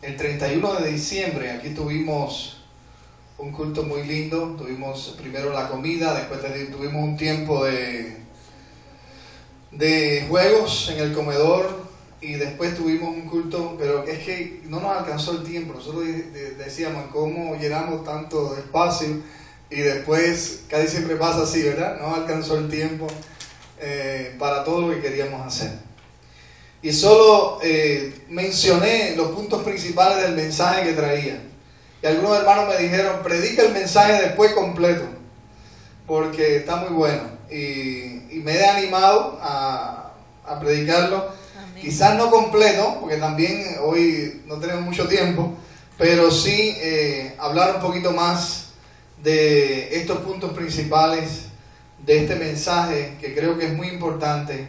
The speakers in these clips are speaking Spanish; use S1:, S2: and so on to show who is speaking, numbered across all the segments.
S1: El 31 de diciembre aquí tuvimos un culto muy lindo. Tuvimos primero la comida, después tuvimos un tiempo de juegos en el comedor y después tuvimos un culto, pero es que no nos alcanzó el tiempo. Nosotros decíamos cómo llenamos tanto espacio y después casi siempre pasa así, ¿verdad? No alcanzó el tiempo para todo lo que queríamos hacer. Y solo mencioné los puntos principales del mensaje que traía. Y algunos hermanos me dijeron, predica el mensaje después completo, porque está muy bueno. Y me he animado a predicarlo. Amén. Quizás no completo, porque también hoy no tenemos mucho tiempo, pero sí hablar un poquito más de estos puntos principales de este mensaje, que creo que es muy importante.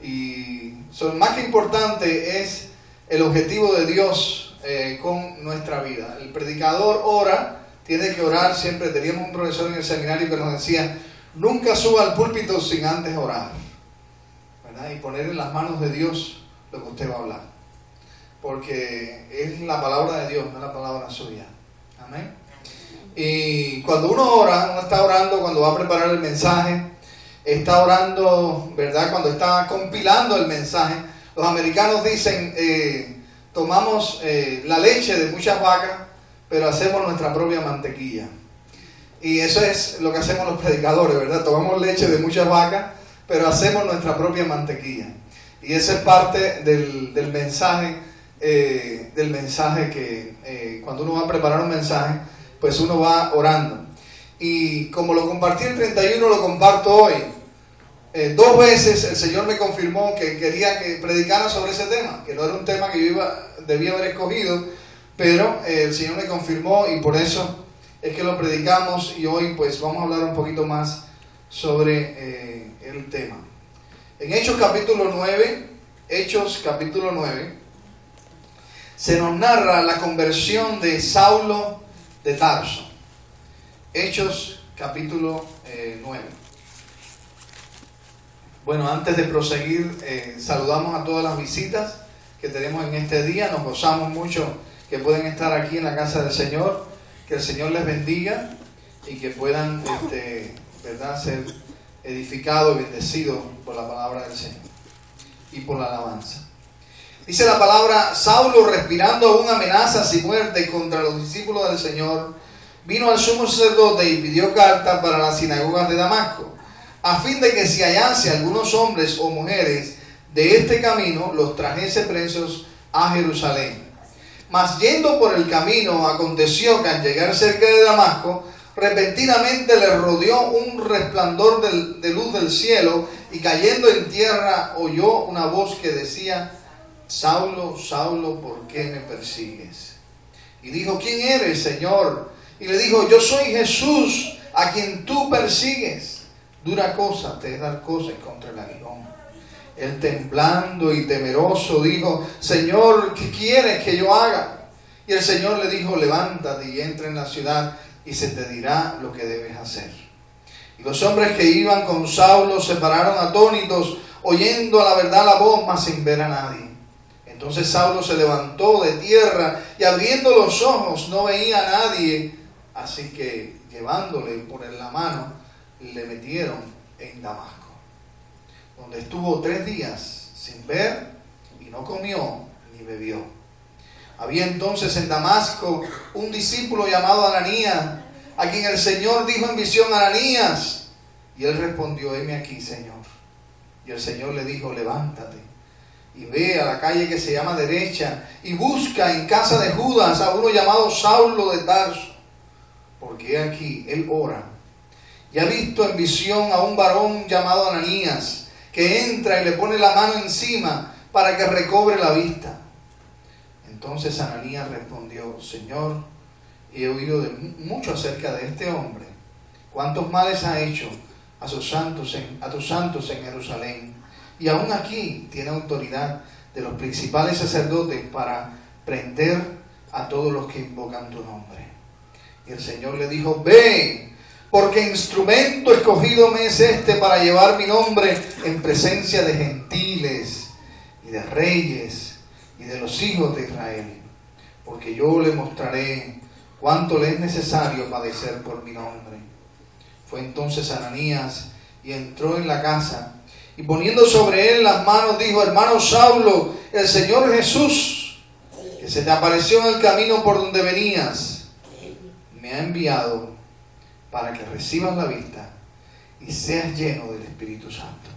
S1: Y más que importante es el objetivo de Dios con nuestra vida. El predicador ora, tiene que orar siempre. Teníamos un profesor en el seminario que nos decía, nunca suba al púlpito sin antes orar, ¿verdad? Y poner en las manos de Dios lo que usted va a hablar, porque es la palabra de Dios, no es la palabra suya. Amén. Y cuando uno ora, uno está orando cuando va a preparar el mensaje, está orando, ¿verdad? Cuando está compilando el mensaje. Los americanos dicen, tomamos la leche de muchas vacas, pero hacemos nuestra propia mantequilla. Y eso es lo que hacemos los predicadores, ¿verdad? Tomamos leche de muchas vacas, pero hacemos nuestra propia mantequilla. Y esa es parte del mensaje que cuando uno va a preparar un mensaje, pues uno va orando. Y como lo compartí el 31, lo comparto hoy. 2 veces el Señor me confirmó que quería que predicara sobre ese tema, que no era un tema que yo debía haber escogido, pero el Señor me confirmó y por eso es que lo predicamos. Y hoy pues vamos a hablar un poquito más sobre el tema. En Hechos capítulo 9, se nos narra la conversión de Saulo de Tarso. Hechos capítulo 9. Bueno, antes de proseguir, saludamos a todas las visitas que tenemos en este día. Nos gozamos mucho que pueden estar aquí en la casa del Señor. Que el Señor les bendiga y que puedan, ¿verdad?, ser edificados y bendecidos por la palabra del Señor y por la alabanza. Dice la palabra, Saulo, respirando aún amenazas y muerte contra los discípulos del Señor, vino al sumo sacerdote y pidió carta para las sinagogas de Damasco, a fin de que si hallase algunos hombres o mujeres de este camino, los trajese presos a Jerusalén. Mas yendo por el camino, aconteció que al llegar cerca de Damasco, repentinamente le rodeó un resplandor de luz del cielo, y cayendo en tierra oyó una voz que decía, Saulo, Saulo, ¿por qué me persigues? Y dijo, ¿quién eres, Señor? Y le dijo, yo soy Jesús, a quien tú persigues. Dura cosa te es dar cosas contra el aguijón. Él, temblando y temeroso, dijo, Señor, ¿qué quieres que yo haga? Y el Señor le dijo, levántate y entra en la ciudad y se te dirá lo que debes hacer. Y los hombres que iban con Saulo se pararon atónitos, oyendo a la verdad la voz, mas sin ver a nadie. Entonces Saulo se levantó de tierra y abriendo los ojos no veía a nadie. Así que llevándole por la mano, le metieron en Damasco, donde estuvo 3 días sin ver y no comió ni bebió. Había entonces en Damasco un discípulo llamado Ananías, a quien el Señor dijo en visión, Ananías. Y él respondió, heme aquí, Señor. Y el Señor le dijo, levántate y ve a la calle que se llama Derecha y busca en casa de Judas a uno llamado Saulo de Tarso, porque aquí él ora. Y ha visto en visión a un varón llamado Ananías, que entra y le pone la mano encima para que recobre la vista. Entonces Ananías respondió, Señor, he oído mucho acerca de este hombre, cuántos males ha hecho a tus santos en Jerusalén, y aún aquí tiene autoridad de los principales sacerdotes para prender a todos los que invocan tu nombre. Y el Señor le dijo, ve, porque instrumento escogido me es este para llevar mi nombre en presencia de gentiles y de reyes y de los hijos de Israel, porque yo le mostraré cuánto le es necesario padecer por mi nombre. Fue entonces Ananías y entró en la casa, y poniendo sobre él las manos dijo: hermano Saulo, el Señor Jesús, que se te apareció en el camino por donde venías, me ha enviado para que recibas la vista y seas lleno del Espíritu Santo.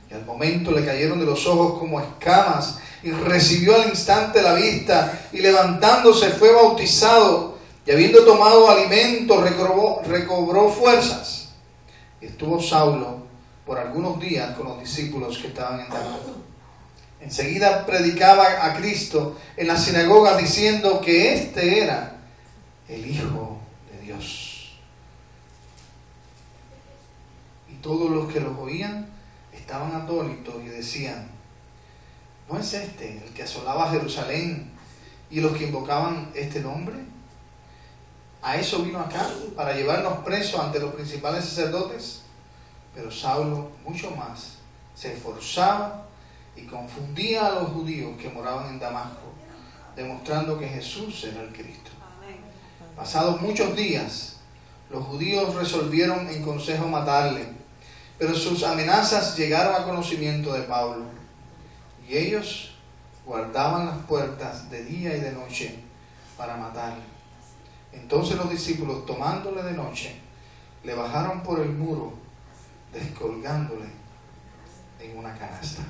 S1: Y al momento le cayeron de los ojos como escamas, y recibió al instante la vista, y levantándose fue bautizado, y habiendo tomado alimento recobró fuerzas. Y estuvo Saulo por algunos días con los discípulos que estaban en Damasco. Enseguida predicaba a Cristo en la sinagoga, diciendo que este era el Hijo de Dios. Y todos los que los oían estaban atónitos y decían: ¿no es este el que asolaba Jerusalén y los que invocaban este nombre? ¿A eso vino acá, para llevarnos presos ante los principales sacerdotes? Pero Saulo mucho más se esforzaba y confundía a los judíos que moraban en Damasco, demostrando que Jesús era el Cristo. Pasados muchos días, los judíos resolvieron en consejo matarle, pero sus amenazas llegaron a conocimiento de Pablo, y ellos guardaban las puertas de día y de noche para matarle. Entonces los discípulos, tomándole de noche, le bajaron por el muro, descolgándole en una canasta.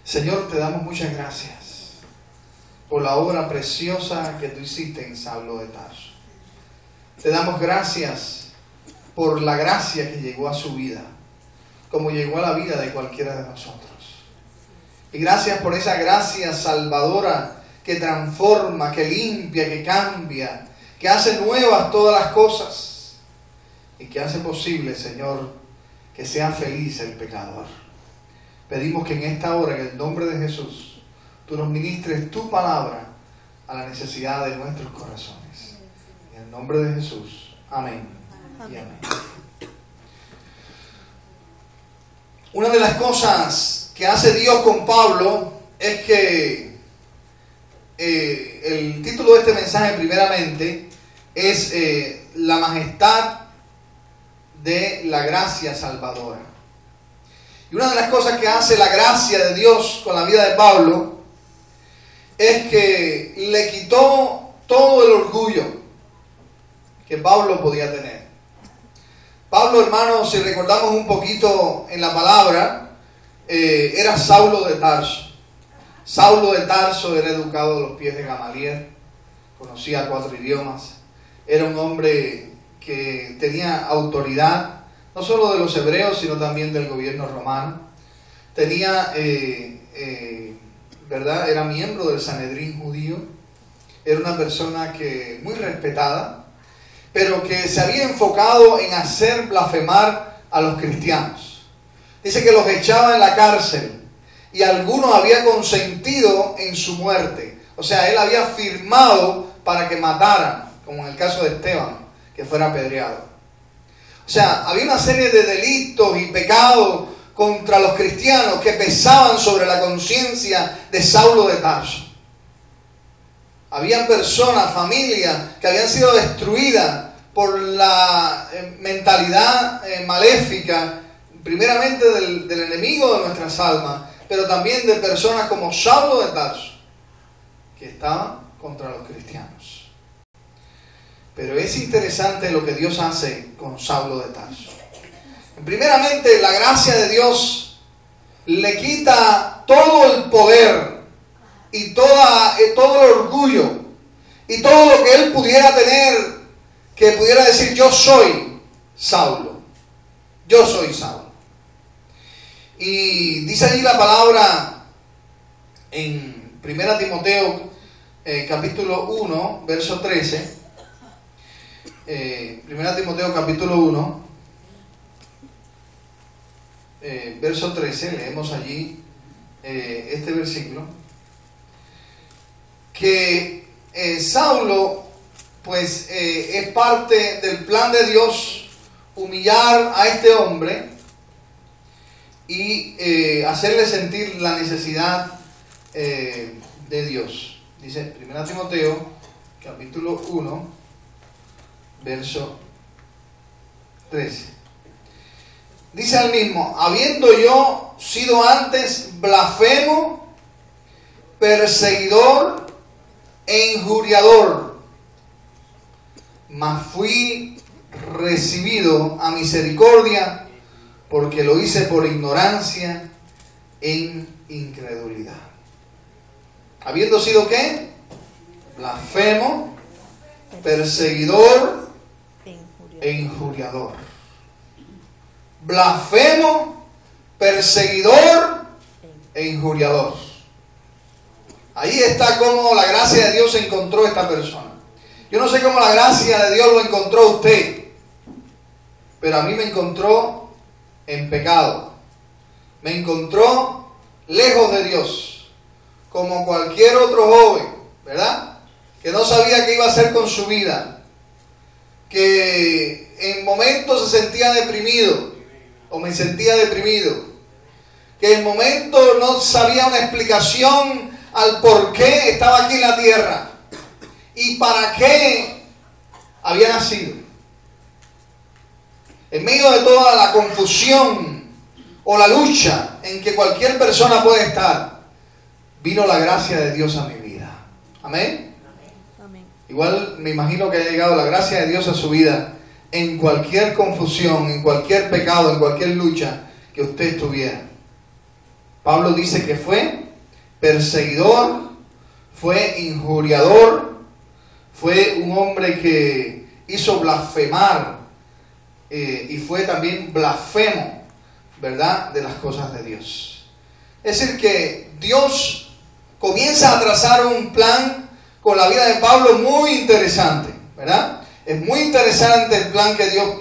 S1: Señor, te damos muchas gracias por la obra preciosa que tú hiciste en Saulo de Tarso. Te damos gracias por la gracia que llegó a su vida, como llegó a la vida de cualquiera de nosotros. Y gracias por esa gracia salvadora que transforma, que limpia, que cambia, que hace nuevas todas las cosas y que hace posible, Señor, que sea feliz el pecador. Pedimos que en esta hora, en el nombre de Jesús, tú nos ministres tu palabra a la necesidad de nuestros corazones. En el nombre de Jesús. Amén. Y amén. Una de las cosas que hace Dios con Pablo es que el título de este mensaje primeramente es la majestad de la gracia salvadora. Y una de las cosas que hace la gracia de Dios con la vida de Pablo es que le quitó todo el orgullo que Pablo podía tener. Pablo, hermanos, si recordamos un poquito en la palabra, era Saulo de Tarso. Saulo de Tarso era educado a los pies de Gamaliel, conocía 4 idiomas, era un hombre que tenía autoridad, no solo de los hebreos, sino también del gobierno romano. Tenía, ¿verdad? Era miembro del Sanedrín judío, era una persona que muy respetada, pero que se había enfocado en hacer blasfemar a los cristianos. Dice que los echaba en la cárcel y algunos había consentido en su muerte. O sea, él había firmado para que mataran, como en el caso de Esteban, que fuera apedreado. O sea, había una serie de delitos y pecados contra los cristianos que pesaban sobre la conciencia de Saulo de Tarso. Había personas, familias, que habían sido destruidas por la mentalidad maléfica, primeramente del enemigo de nuestras almas, pero también de personas como Saulo de Tarso, que estaban contra los cristianos. Pero es interesante lo que Dios hace con Saulo de Tarso. Primeramente, la gracia de Dios le quita todo el poder y todo el orgullo y todo lo que él pudiera tener, que pudiera decir: yo soy Saulo, yo soy Saulo. Y dice allí la palabra en 1 Timoteo capítulo 1 verso 13. 1 Timoteo capítulo 1 verso 13, leemos allí este versículo, que Saulo pues es parte del plan de Dios humillar a este hombre y hacerle sentir la necesidad de Dios. Dice 1 Timoteo, capítulo 1, verso 13. Dice al mismo: habiendo yo sido antes blasfemo, perseguidor e injuriador, mas fui recibido a misericordia, porque lo hice por ignorancia en incredulidad. Habiendo sido ¿qué? Blasfemo, perseguidor e injuriador. Blasfemo, perseguidor e injuriador. Ahí está cómo la gracia de Dios encontró a esta persona. Yo no sé cómo la gracia de Dios lo encontró a usted, pero a mí me encontró en pecado. Me encontró lejos de Dios, como cualquier otro joven, ¿verdad? Que no sabía qué iba a hacer con su vida, que en momentos se sentía deprimido, o me sentía deprimido, que en momentos no sabía una explicación al por qué estaba aquí en la tierra y para qué había nacido. En medio de toda la confusión o la lucha en que cualquier persona puede estar, vino la gracia de Dios a mi vida. Amén.
S2: Amén.
S1: Igual me imagino que haya llegado la gracia de Dios a su vida en cualquier confusión, en cualquier pecado, en cualquier lucha que usted estuviera. Pablo dice que fue perseguidor, fue injuriador, fue un hombre que hizo blasfemar y fue también blasfemo, ¿verdad?, de las cosas de Dios. Es decir, que Dios comienza a trazar un plan con la vida de Pablo muy interesante, ¿verdad? Es muy interesante el plan que Dios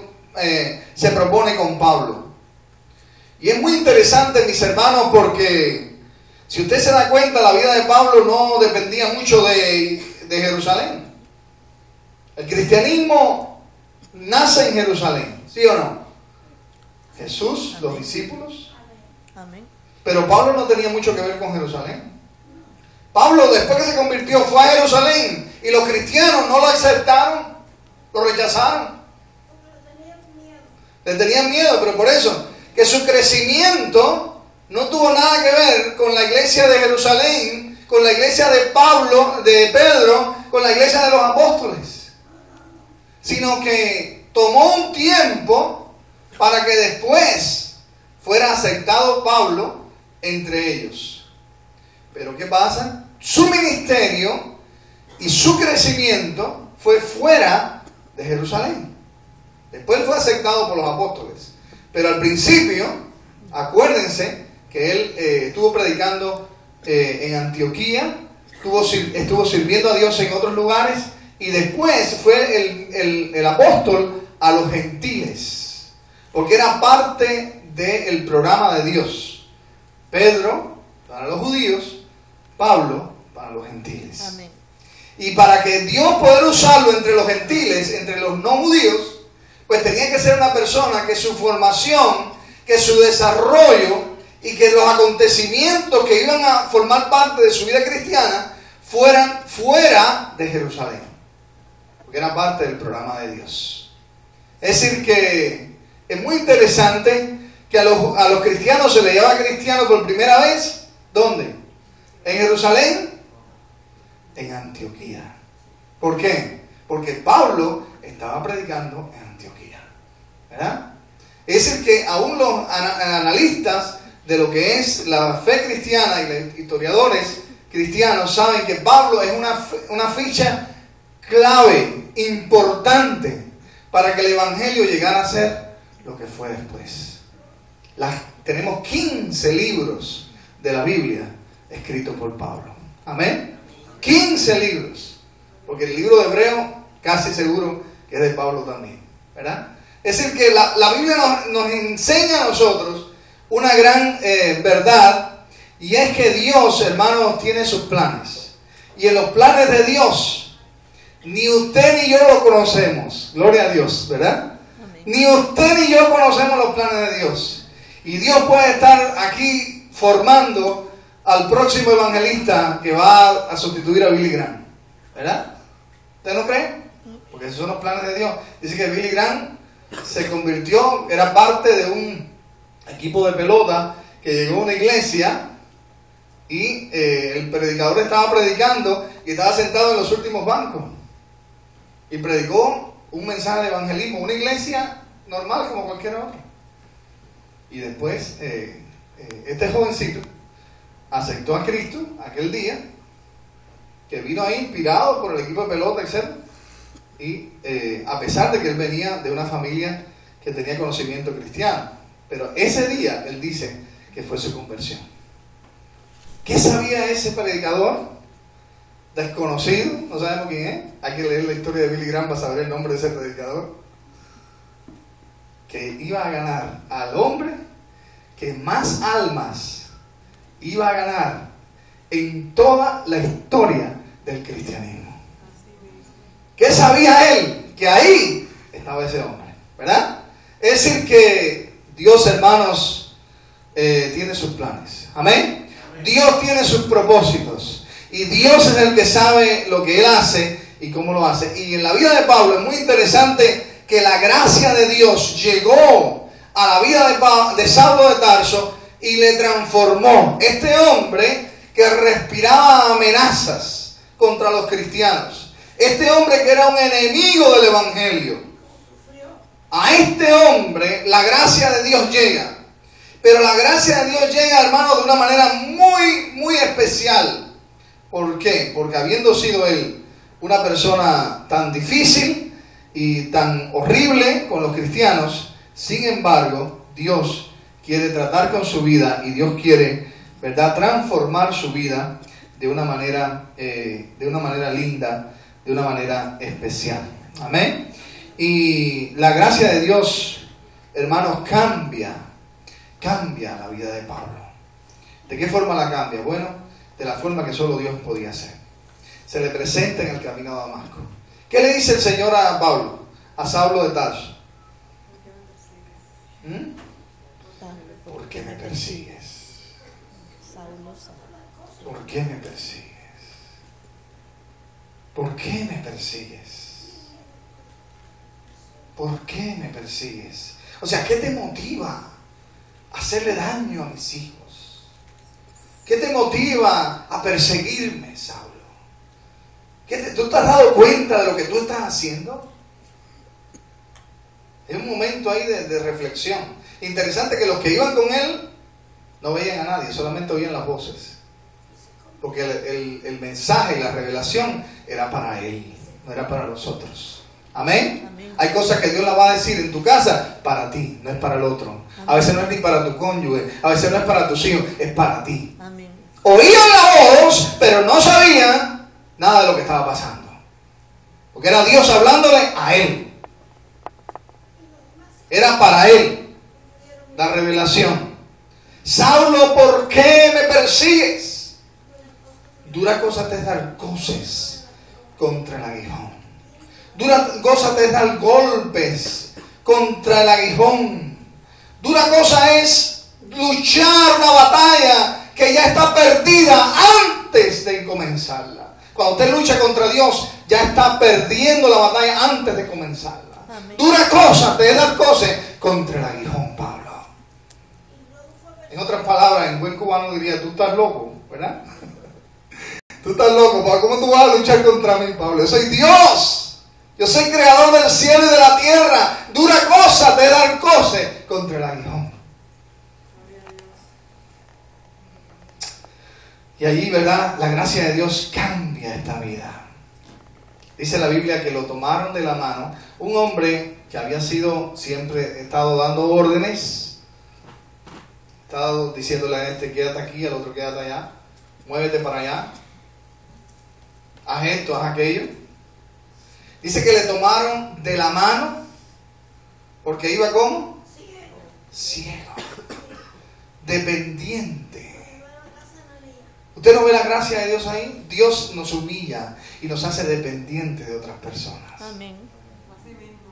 S1: se propone con Pablo. Y es muy interesante, mis hermanos, porque si usted se da cuenta, la vida de Pablo no dependía mucho de Jerusalén. El cristianismo nace en Jerusalén, ¿sí o no? Jesús, los discípulos.
S2: Amén.
S1: Pero Pablo no tenía mucho que ver con Jerusalén. Pablo, después que se convirtió, fue a Jerusalén y los cristianos no lo aceptaron, lo rechazaron. Le tenían miedo, pero por eso, que su crecimiento no tuvo nada que ver con la iglesia de Jerusalén, con la iglesia de Pablo, de Pedro, con la iglesia de los apóstoles, sino que tomó un tiempo para que después fuera aceptado Pablo entre ellos. Pero ¿qué pasa? Su ministerio y su crecimiento fue fuera de Jerusalén. Después fue aceptado por los apóstoles. Pero al principio, acuérdense que él estuvo predicando en Antioquía, estuvo sirviendo a Dios en otros lugares, y después fue el apóstol a los gentiles, porque era parte del programa de Dios. Pedro para los judíos, Pablo para los gentiles.
S2: Amén.
S1: Y para que Dios pudiera usarlo entre los gentiles, entre los no judíos, pues tenía que ser una persona que su formación, que su desarrollo y que los acontecimientos que iban a formar parte de su vida cristiana fueran fuera de Jerusalén, porque era parte del programa de Dios. Es decir, que es muy interesante que a los cristianos se les llama cristiano por primera vez, ¿dónde? ¿En Jerusalén? En Antioquía. ¿Por qué? Porque Pablo estaba predicando en Antioquía, ¿verdad? Es decir, que aún los analistas de lo que es la fe cristiana y los historiadores cristianos saben que Pablo es una ficha clave, importante, para que el evangelio llegara a ser lo que fue después. Tenemos 15 libros de la Biblia escritos por Pablo. Amén. 15 libros. Porque el libro de Hebreo casi seguro que es de Pablo también, ¿verdad? Es decir, que la Biblia nos enseña a nosotros una gran verdad, y es que Dios, hermanos, tiene sus planes. Y en los planes de Dios, ni usted ni yo lo conocemos. Gloria a Dios, ¿verdad?
S2: Amén.
S1: Ni usted ni yo conocemos los planes de Dios. Y Dios puede estar aquí formando al próximo evangelista que va a sustituir a Billy Graham, ¿verdad? ¿Usted no cree? Porque esos son los planes de Dios. Dice que Billy Graham se convirtió, era parte de un equipo de pelota que llegó a una iglesia y el predicador estaba predicando y estaba sentado en los últimos bancos y predicó un mensaje de evangelismo, una iglesia normal como cualquier otra. Y después este jovencito aceptó a Cristo aquel día, que vino ahí inspirado por el equipo de pelota, etc. Y a pesar de que él venía de una familia que tenía conocimiento cristiano, pero ese día él dice que fue su conversión. ¿Qué sabía ese predicador? Desconocido, no sabemos quién es. Hay que leer la historia de Billy Graham para saber el nombre de ese predicador. Que iba a ganar al hombre que más almas iba a ganar en toda la historia del cristianismo. ¿Qué sabía él? Que ahí estaba ese hombre, ¿verdad? Es decir que Dios, hermanos, tiene sus planes. ¿Amén? Dios tiene sus propósitos. Y Dios es el que sabe lo que Él hace y cómo lo hace. Y en la vida de Pablo es muy interesante que la gracia de Dios llegó a la vida de Saulo de Tarso y le transformó. Este hombre que respiraba amenazas contra los cristianos. Este hombre que era un enemigo del evangelio. A este hombre la gracia de Dios llega. Pero la gracia de Dios llega, hermano, de una manera muy, muy especial. ¿Por qué? Porque habiendo sido él una persona tan difícil y tan horrible con los cristianos, sin embargo, Dios quiere tratar con su vida y Dios quiere, ¿verdad?, transformar su vida de una manera linda, de una manera especial. Amén. Y la gracia de Dios, hermanos, cambia la vida de Pablo. ¿De qué forma la cambia? Bueno, de la forma que solo Dios podía hacer. Se le presenta en el camino a Damasco. ¿Qué le dice el Señor a Pablo? A Saulo de Tarso. ¿Por qué me persigues? ¿Por qué me persigues? ¿Por qué me persigues? ¿Por qué me persigues? O sea, ¿qué te motiva a hacerle daño a mis hijos? ¿Qué te motiva a perseguirme, Saulo? ¿Tú te has dado cuenta de lo que tú estás haciendo? Es un momento ahí de reflexión. Interesante que los que iban con él no veían a nadie, solamente oían las voces. Porque el mensaje y la revelación era para él, no era para los otros. ¿Amén? Amén. Hay cosas que Dios las va a decir en tu casa para ti, no es para el otro. Amén. A veces no es ni para tu cónyuge, a veces no es para tus hijos, es para ti. Amén. Oían la voz, pero no sabían nada de lo que estaba pasando. Porque era Dios hablándole a él. Era para él la revelación. Saulo, ¿por qué me persigues? Dura cosa te es dar coces contra el aguijón. Dura cosa te es dar golpes contra el aguijón. Dura cosa es luchar una batalla que ya está perdida antes de comenzarla. Cuando usted lucha contra Dios, ya está perdiendo la batalla antes de comenzarla. Amén. Dura cosa te es dar coces contra el aguijón, Pablo. En otras palabras, en buen cubano diría, tú estás loco, ¿verdad? Tú estás loco, Pablo. ¿Cómo tú vas a luchar contra mí, Pablo? Yo soy Dios. Yo soy creador del cielo y de la tierra. Dura cosa de dar coces contra el aguijón. Y allí, ¿verdad? La gracia de Dios cambia esta vida. Dice la Biblia que lo tomaron de la mano. Un hombre que había sido, siempre estado dando órdenes. Estado diciéndole a este, quédate aquí, al otro quédate allá. Muévete para allá. Haz esto, haz aquello. Dice que le tomaron de la mano porque iba como ciego, dependiente. ¿Usted no ve la gracia de Dios ahí? Dios nos humilla y nos hace dependientes de otras personas. Amén.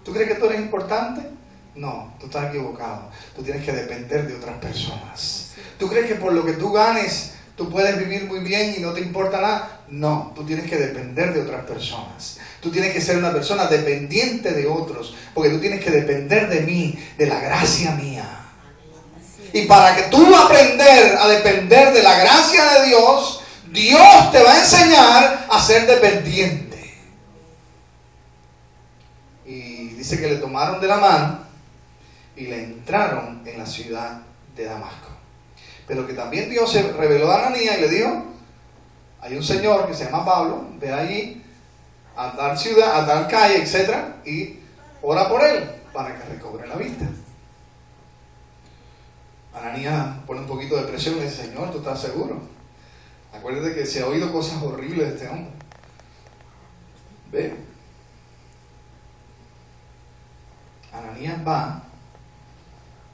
S1: ¿Tú crees que tú eres importante? No, tú estás equivocado. Tú tienes que depender de otras personas. ¿Tú crees que por lo que tú ganes Tú puedes vivir muy bien y no te importa nada. No, tú tienes que depender de otras personas. Tú tienes que ser una persona dependiente de otros, porque tú tienes que depender de mí, de la gracia mía. Y para que tú aprender a depender de la gracia de Dios, Dios te va a enseñar a ser dependiente. Y dice que le tomaron de la mano y le entraron en la ciudad de Damasco. Pero que también Dios se reveló a Ananías y le dijo: hay un señor que se llama Pablo, ve allí a tal ciudad, a tal calle, etc. y ora por él para que recobre la vista. Ananías pone un poquito de presión y le dice: Señor, ¿tú estás seguro? Acuérdate que se ha oído cosas horribles de este hombre. Ve. Ananías va,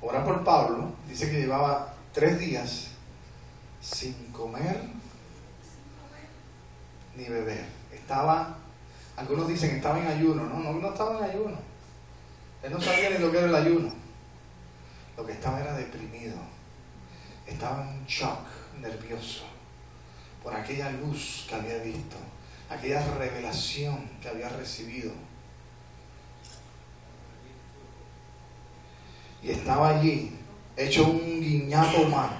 S1: ora por Pablo, dice que llevaba 3 días sin comer ni beber. Algunos dicen que estaba en ayuno. No estaba en ayuno. Él no sabía ni lo que era el ayuno. Lo que estaba era deprimido. Estaba en un shock nervioso por aquella luz que había visto, aquella revelación que había recibido. Y estaba allí, hecho un guiñapo humano,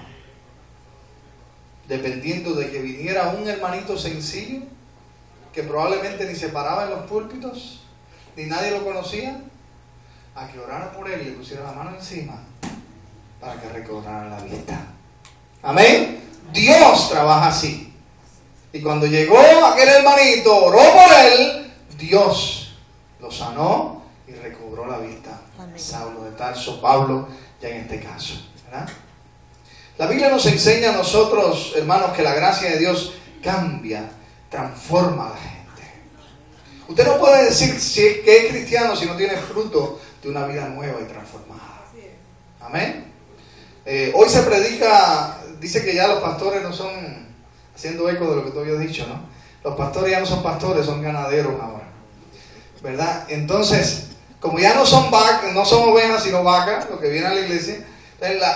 S1: dependiendo de que viniera un hermanito sencillo, que probablemente ni se paraba en los púlpitos, ni nadie lo conocía, a que orara por él y le pusiera la mano encima para que recobrara la vista. Amén. Dios trabaja así. Y cuando llegó aquel hermanito, oró por él, Dios lo sanó y recobró la vista. Amén. Saulo de Tarso, Pablo, ya en este caso, ¿verdad? La Biblia nos enseña a nosotros, hermanos, que la gracia de Dios cambia, transforma a la gente. Usted no puede decir que es cristiano si no tiene fruto de una vida nueva y transformada. Amén. Hoy se predica, dice que ya los pastores no son, haciendo eco de lo que tú habías dicho, ¿no? Los pastores ya no son pastores, son ganaderos ahora, ¿verdad? Entonces, como ya no son ovejas sino vacas, lo que viene a la iglesia,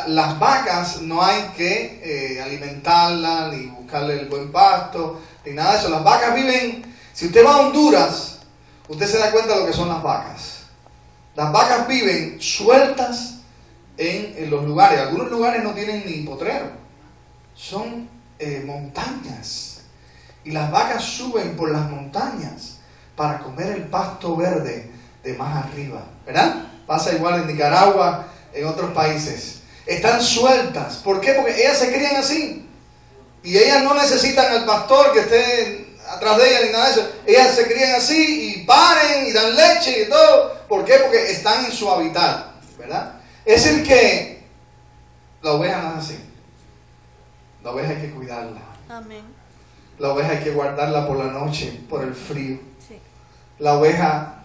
S1: las vacas no hay que alimentarlas, ni buscarle el buen pasto, ni nada de eso. Las vacas viven, si usted va a Honduras, usted se da cuenta de lo que son las vacas. Las vacas viven sueltas en los lugares. Algunos lugares no tienen ni potrero, son montañas. Y las vacas suben por las montañas para comer el pasto verde de más arriba, ¿verdad? Pasa igual en Nicaragua, en otros países. Están sueltas. ¿Por qué? Porque ellas se crían así. Y ellas no necesitan al pastor que esté atrás de ellas ni nada de eso. Ellas se crían así y paren y dan leche y todo. ¿Por qué? Porque están en su hábitat, ¿verdad? Es el que la oveja no es así. La oveja hay que cuidarla.
S2: Amén.
S1: La oveja hay que guardarla por la noche, por el frío.
S2: Sí.
S1: La oveja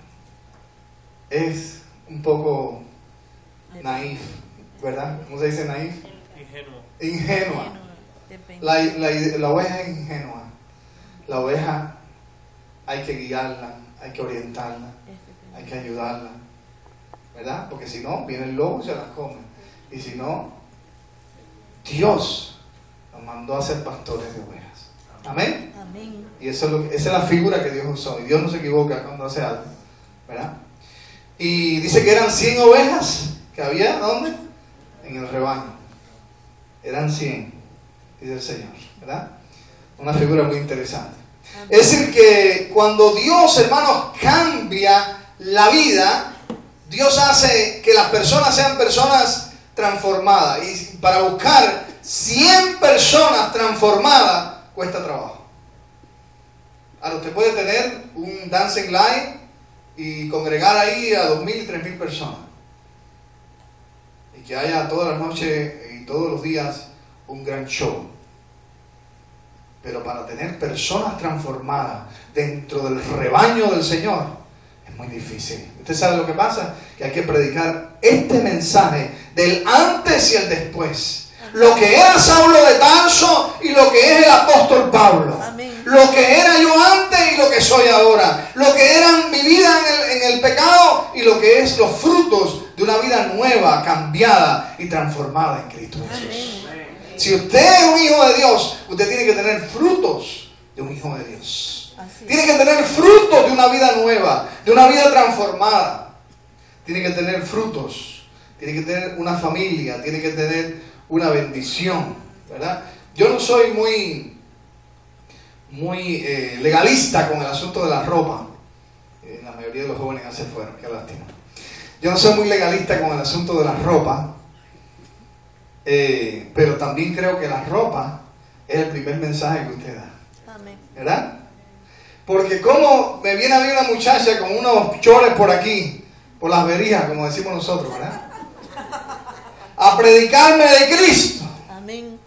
S1: es un poco naif, ¿verdad? ¿Cómo se dice naif? Ingenua. La oveja es ingenua. La oveja hay que guiarla, hay que orientarla, hay que ayudarla, ¿verdad? Porque si no, viene el lobo y se las come. Y si no, Dios nos mandó a ser pastores de ovejas. Amén.
S2: Amén.
S1: Y eso esa es la figura que Dios usó. Y Dios no se equivoca cuando hace algo, ¿verdad? Y dice que eran 100 ovejas que había, ¿dónde? En el rebaño. Eran 100, dice el Señor, ¿verdad? Una figura muy interesante. Amén. Es decir que cuando Dios, hermanos, cambia la vida, Dios hace que las personas sean personas transformadas. Y para buscar 100 personas transformadas cuesta trabajo. Ahora usted puede tener un dancing live y congregar ahí a 2,000 y 3,000 personas. Y que haya toda la noche y todos los días un gran show. Pero para tener personas transformadas dentro del rebaño del Señor es muy difícil. ¿Usted sabe lo que pasa? Que hay que predicar este mensaje del antes y el después. Lo que era Saulo de Tarso y lo que es el apóstol Pablo. Amén. Lo que era yo antes y lo que soy ahora. Lo que era mi vida en el pecado y lo que es los frutos de una vida nueva, cambiada y transformada en Cristo Jesús. Amén. Si usted es un hijo de Dios, usted tiene que tener frutos de un hijo de Dios. Tiene que tener frutos de una vida nueva, de una vida transformada. Tiene que tener frutos, tiene que tener una familia, tiene que tener una bendición, ¿verdad? Yo no soy muy legalista con el asunto de la ropa. La mayoría de los jóvenes ya se fueron, qué lástima. Yo no soy muy legalista con el asunto de la ropa, pero también creo que la ropa es el primer mensaje que usted da.
S2: Amén.
S1: ¿Verdad? Porque como me viene a mí una muchacha con unos chores por aquí, por las verijas, como decimos nosotros, ¿verdad? A predicarme de Cristo.
S2: Amén.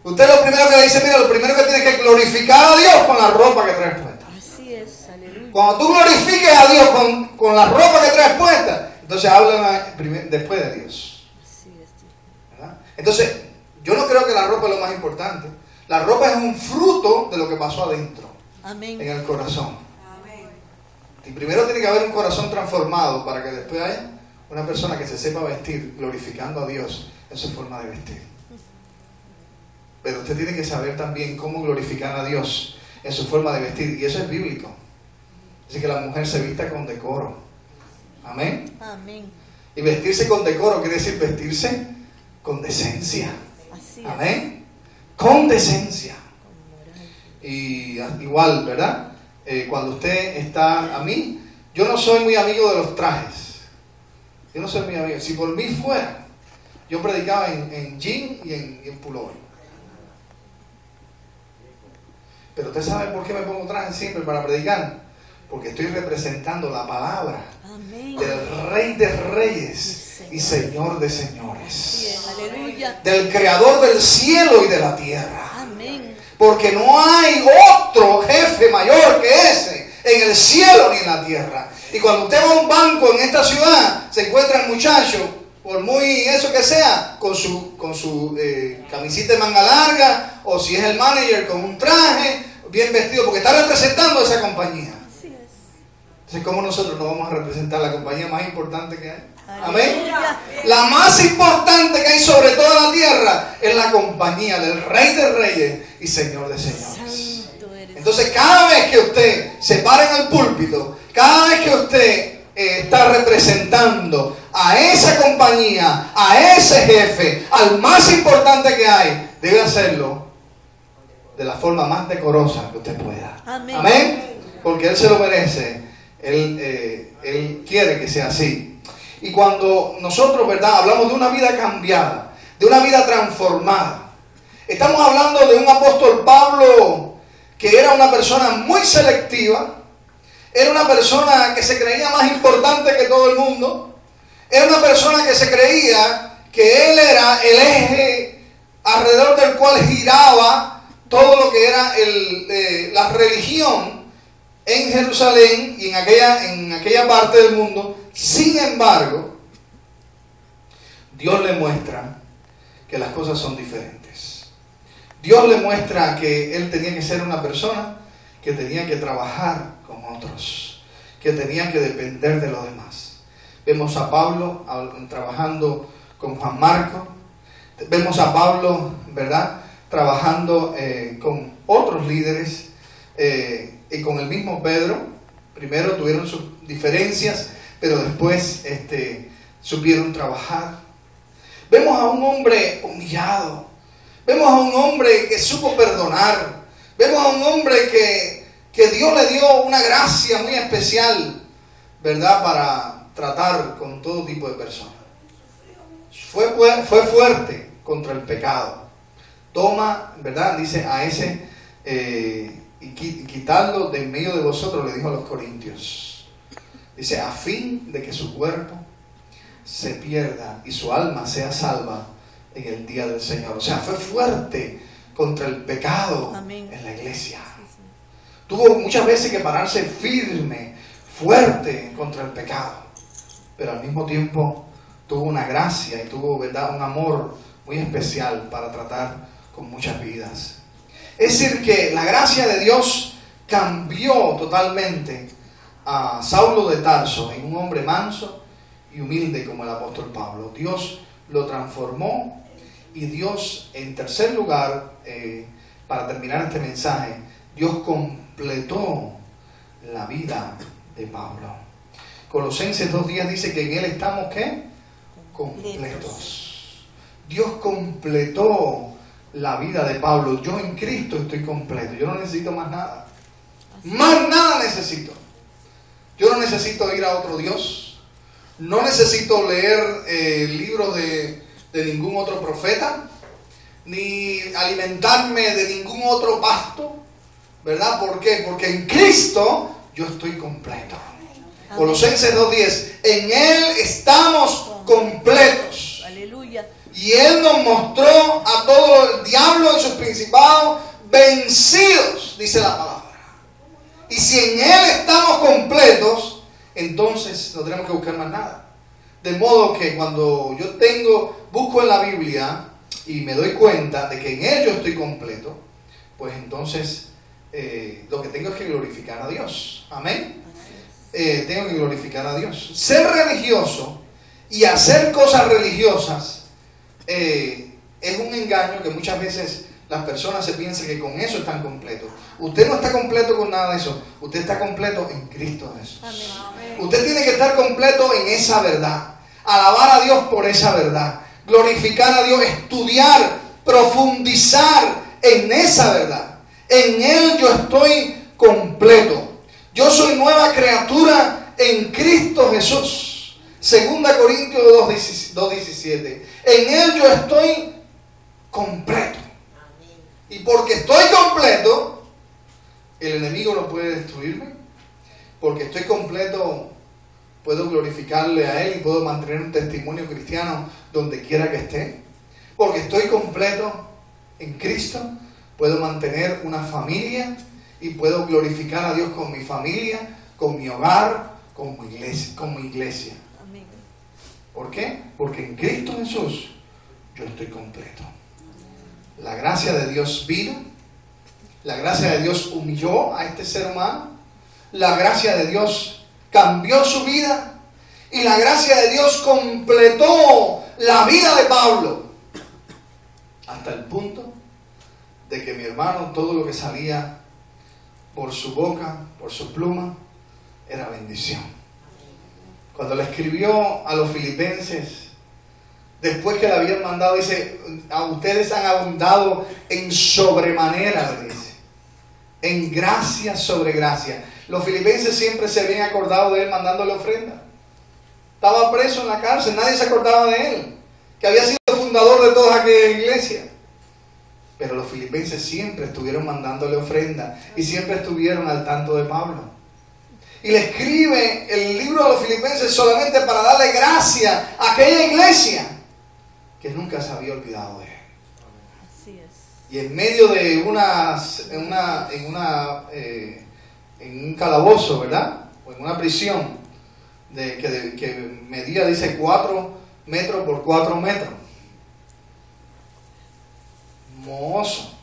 S1: Usted lo primero que le dice, mira, lo primero que tiene que glorificar a Dios con la ropa que traes puesta.
S2: Así es, aleluya.
S1: Cuando tú glorifiques a Dios con la ropa que traes puesta, entonces hablan después de Dios.
S2: Así es.
S1: ¿Verdad? Entonces, yo no creo que la ropa es lo más importante. La ropa es un fruto de lo que pasó adentro.
S2: Amén.
S1: En el corazón. Amén. Y primero tiene que haber un corazón transformado para que después haya una persona que se sepa vestir glorificando a Dios en su forma de vestir. Pero usted tiene que saber también cómo glorificar a Dios en su forma de vestir, y eso es bíblico. Así que la mujer se vista con decoro. Amén.
S2: Amén.
S1: Y vestirse con decoro quiere decir vestirse con decencia.
S2: Así
S1: Amén. Con decencia. Y igual, ¿verdad? Cuando usted está, a mí, yo no soy muy amigo de los trajes. Yo no soy muy amigo. Si por mí fuera, yo predicaba en jean y en pullover. Pero usted sabe por qué me pongo traje siempre para predicar. Porque estoy representando la palabra
S2: Amén.
S1: del Rey de Reyes y Señor de Señores.
S2: Sí, aleluya.
S1: Del Creador del cielo y de la tierra.
S2: Amén.
S1: Porque no hay otro jefe mayor que ese en el cielo ni en la tierra. Y cuando usted va a un banco en esta ciudad, se encuentra el muchacho, por muy eso que sea, con su camisita de manga larga, o si es el manager con un traje, bien vestido, porque está representando a esa compañía.
S2: Así es.
S1: Entonces, ¿cómo nosotros no vamos a representar la compañía más importante que hay?
S2: Aleluya.
S1: Amén. La más importante que hay sobre toda la tierra es la compañía del Rey de Reyes y Señor de Señores.
S2: Santo eres.
S1: Entonces, cada vez que usted se para en el púlpito, cada vez que usted está representando a esa compañía, a ese jefe, al más importante que hay, debe hacerlo de la forma más decorosa que usted pueda.
S2: Amén.
S1: Amén. Porque Él se lo merece. Él quiere que sea así. Y cuando nosotros, ¿verdad?, hablamos de una vida cambiada, de una vida transformada, estamos hablando de un apóstol Pablo que era una persona muy selectiva, era una persona que se creía más importante que todo el mundo, era una persona que se creía que él era el eje alrededor del cual giraba todo lo que era la religión en Jerusalén y en aquella parte del mundo. Sin embargo, Dios le muestra que las cosas son diferentes. Dios le muestra que él tenía que ser una persona que tenía que trabajar con otros, que tenía que depender de los demás. Vemos a Pablo trabajando con Juan Marco, vemos a Pablo, ¿verdad?, trabajando con otros líderes y con el mismo Pedro. Primero tuvieron sus diferencias, pero después supieron trabajar. Vemos a un hombre humillado, vemos a un hombre que supo perdonar, vemos a un hombre que Dios le dio una gracia muy especial, ¿verdad?, para tratar con todo tipo de personas. Fue fuerte contra el pecado. Toma, ¿verdad?, dice a ese y quitarlo de en medio de vosotros, le dijo a los corintios. Dice, a fin de que su cuerpo se pierda y su alma sea salva en el día del Señor. O sea, fue fuerte contra el pecado.
S2: Amén.
S1: En la iglesia. Tuvo muchas veces que pararse firme, fuerte contra el pecado. Pero al mismo tiempo tuvo una gracia y tuvo, ¿verdad?, un amor muy especial para tratar con muchas vidas. Es decir, que la gracia de Dios cambió totalmente a Saulo de Tarso en un hombre manso y humilde como el apóstol Pablo. Dios lo transformó Y Dios, en tercer lugar, para terminar este mensaje, Dios completó la vida de Pablo. Colosenses 2:10 dice que en Él estamos, ¿qué? Completos. Dios completó la vida de Pablo. Yo en Cristo estoy completo. Yo no necesito más nada. Más nada necesito. Yo no necesito ir a otro Dios. No necesito leer libros de ningún otro profeta. Ni alimentarme de ningún otro pasto. ¿Verdad? ¿Por qué? Porque en Cristo yo estoy completo. Colosenses 2:10. En Él estamos completos.
S2: Aleluya.
S1: Y Él nos mostró a todo el diablo y sus principados vencidos, dice la palabra. Y si en Él estamos completos, entonces no tenemos que buscar más nada. De modo que cuando yo busco en la Biblia y me doy cuenta de que en Él yo estoy completo, pues entonces lo que tengo es que glorificar a Dios. Amén. Tengo que glorificar a Dios. Ser religioso y hacer cosas religiosas es un engaño que muchas veces las personas se piensan que con eso están completos. Usted no está completo con nada de eso. Usted está completo en Cristo Jesús. Amén. Usted tiene que estar completo en esa verdad. Alabar a Dios por esa verdad. Glorificar a Dios, estudiar, profundizar en esa verdad. En Él yo estoy completo. Yo soy nueva criatura en Cristo Jesús. 2 Corintios 2:17. En Él yo estoy completo. Y porque estoy completo, el enemigo no puede destruirme. Porque estoy completo, puedo glorificarle a Él y puedo mantener un testimonio cristiano donde quiera que esté. Porque estoy completo en Cristo, puedo mantener una familia y puedo glorificar a Dios con mi familia, con mi hogar, con mi iglesia.
S2: Amén.
S1: ¿Por qué? Porque en Cristo Jesús yo estoy completo. La gracia de Dios vino, la gracia de Dios humilló a este ser humano, la gracia de Dios cambió su vida y la gracia de Dios completó la vida de Pablo hasta el punto de que mi hermano, todo lo que salía por su boca, por su pluma, era bendición. Cuando le escribió a los filipenses, después que le habían mandado, dice: a ustedes han abundado en sobremanera, le dice, en gracia sobre gracia. Los filipenses siempre se habían acordado de él mandándole ofrenda. Estaba preso en la cárcel, nadie se acordaba de él, que había sido el fundador de toda aquella iglesia. Pero los filipenses siempre estuvieron mandándole ofrenda y siempre estuvieron al tanto de Pablo. Y le escribe el libro a los filipenses solamente para darle gracia a aquella iglesia que nunca se había olvidado de él.
S2: Así es.
S1: Y en medio de en un calabozo, ¿verdad? O en una prisión que medía, dice, 4 metros por 4 metros. Mohoso.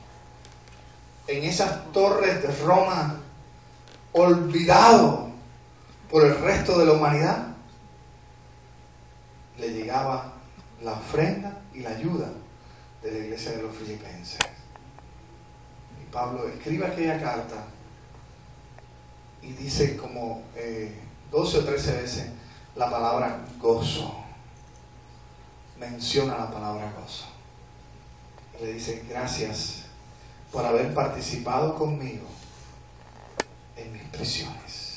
S1: En esas torres de Roma, olvidado por el resto de la humanidad, le llegaba la ofrenda y la ayuda de la iglesia de los filipenses. Y Pablo escribe aquella carta y dice como 12 o 13 veces la palabra gozo. Menciona la palabra gozo. Y le dice: gracias por haber participado conmigo en mis prisiones.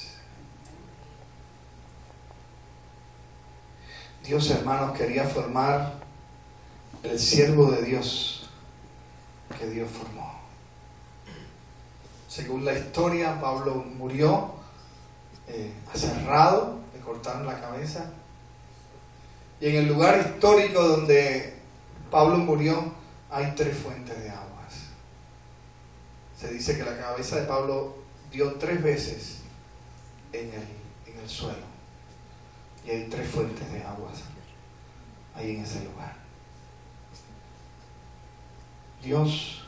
S1: Dios, hermanos, quería formar el siervo de Dios que Dios formó. Según la historia, Pablo murió aserrado, le cortaron la cabeza. Y en el lugar histórico donde Pablo murió hay 3 fuentes de aguas. Se dice que la cabeza de Pablo dio 3 veces en el suelo. Y hay 3 fuentes de aguas ahí en ese lugar. Dios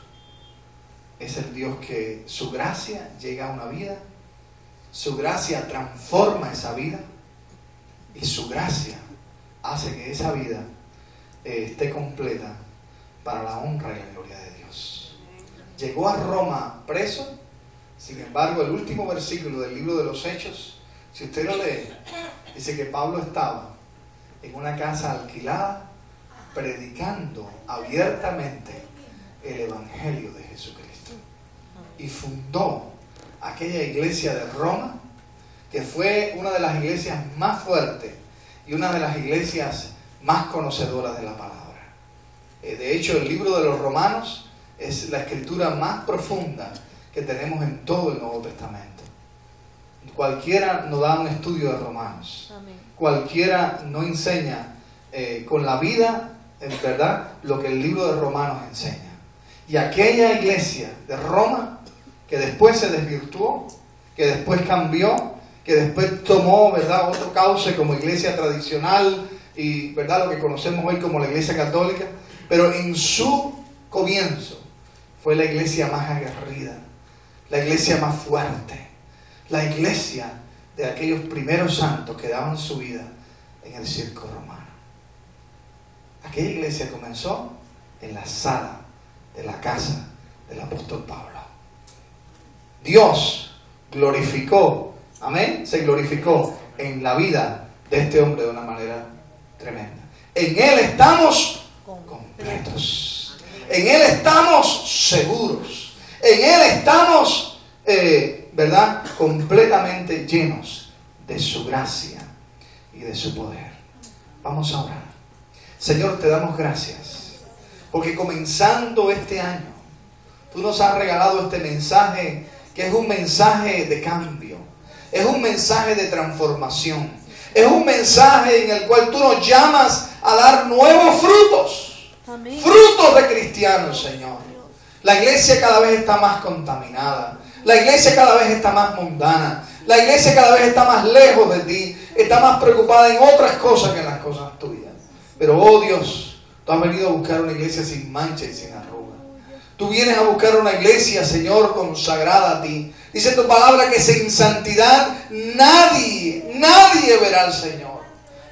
S1: es el Dios que su gracia llega a una vida, su gracia transforma esa vida y su gracia hace que esa vida esté completa para la honra y la gloria de Dios. Llegó a Roma preso. Sin embargo, el último versículo del libro de los Hechos, si usted lo lee, dice que Pablo estaba en una casa alquilada predicando abiertamente el Evangelio de Jesucristo. Y fundó aquella iglesia de Roma, que fue una de las iglesias más fuertes y una de las iglesias más conocedoras de la palabra. De hecho, el libro de los Romanos es la escritura más profunda que tenemos en todo el Nuevo Testamento. Cualquiera no da un estudio de Romanos.
S2: Amén.
S1: Cualquiera no enseña con la vida, en verdad, lo que el libro de Romanos enseña. Y aquella iglesia de Roma, que después se desvirtuó, que después cambió, que después tomó, ¿verdad?, otro cauce como iglesia tradicional y, ¿verdad?, lo que conocemos hoy como la iglesia católica, pero en su comienzo fue la iglesia más aguerrida, la iglesia más fuerte, la iglesia de aquellos primeros santos que daban su vida en el circo romano. Aquella iglesia comenzó en la sala de la casa del apóstol Pablo. Dios glorificó, amén, se glorificó en la vida de este hombre de una manera tremenda. En Él estamos completos. En Él estamos seguros. En Él estamos, ¿verdad?, completamente llenos de su gracia y de su poder. Vamos a orar. Señor, te damos gracias, porque comenzando este año, tú nos has regalado este mensaje, que es un mensaje de cambio, es un mensaje de transformación, es un mensaje en el cual tú nos llamas a dar nuevos frutos. Amén. Frutos de cristianos, Señor. La iglesia cada vez está más contaminada, la iglesia cada vez está más mundana, la iglesia cada vez está más lejos de ti, está más preocupada en otras cosas que en las cosas tuyas. Pero, oh Dios, tú has venido a buscar una iglesia sin mancha y sin arruga. Tú vienes a buscar una iglesia, Señor, consagrada a ti. Dice tu palabra que sin santidad nadie verá al Señor.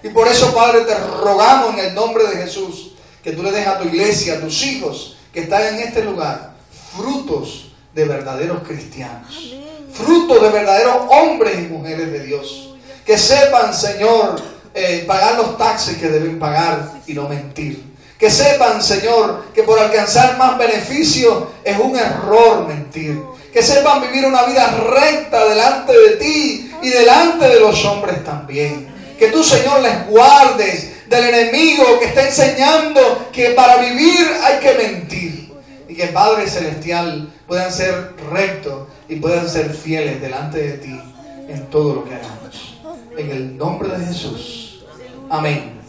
S1: Y por eso, Padre, te rogamos en el nombre de Jesús que tú le des a tu iglesia, a tus hijos que están en este lugar, frutos de verdaderos cristianos. Amén. Frutos de verdaderos hombres y mujeres de Dios. Que sepan, Señor, pagar los taxes que deben pagar y no mentir. Que sepan, Señor, que por alcanzar más beneficio es un error mentir. Que sepan vivir una vida recta delante de ti y delante de los hombres también. Que tú, Señor, les guardes del enemigo que está enseñando que para vivir hay que mentir. Y que, Padre Celestial, puedan ser rectos y puedan ser fieles delante de ti en todo lo que hagamos. En el nombre de Jesús. Amén.